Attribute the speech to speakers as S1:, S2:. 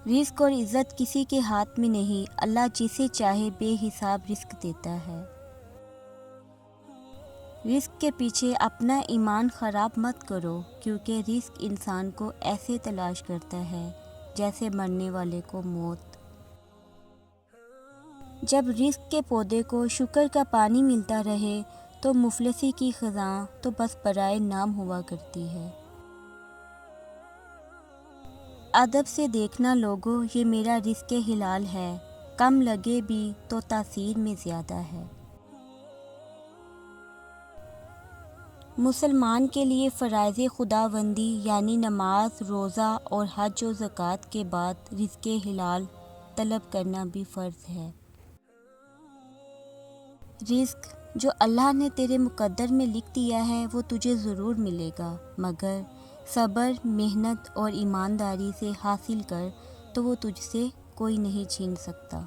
S1: رزق اور عزت کسی کے ہاتھ میں نہیں، اللہ جسے چاہے بے حساب رزق دیتا ہے۔ رزق کے پیچھے اپنا ایمان خراب مت کرو، کیونکہ رزق انسان کو ایسے تلاش کرتا ہے جیسے مرنے والے کو موت۔ جب رزق کے پودے کو شکر کا پانی ملتا رہے تو مفلسی کی خزاں تو بس برائے نام ہوا کرتی ہے۔ ادب سے دیکھنا لوگو، یہ میرا رزق حلال ہے، کم لگے بھی تو تاثیر میں زیادہ ہے۔ مسلمان کے لیے فرائض خداوندی یعنی نماز، روزہ اور حج و زکوٰۃ کے بعد رزق حلال طلب کرنا بھی فرض ہے۔ رزق جو اللہ نے تیرے مقدر میں لکھ دیا ہے وہ تجھے ضرور ملے گا، مگر صبر، محنت اور ایمانداری سے حاصل کر تو وہ تجھ سے کوئی نہیں چھین سکتا۔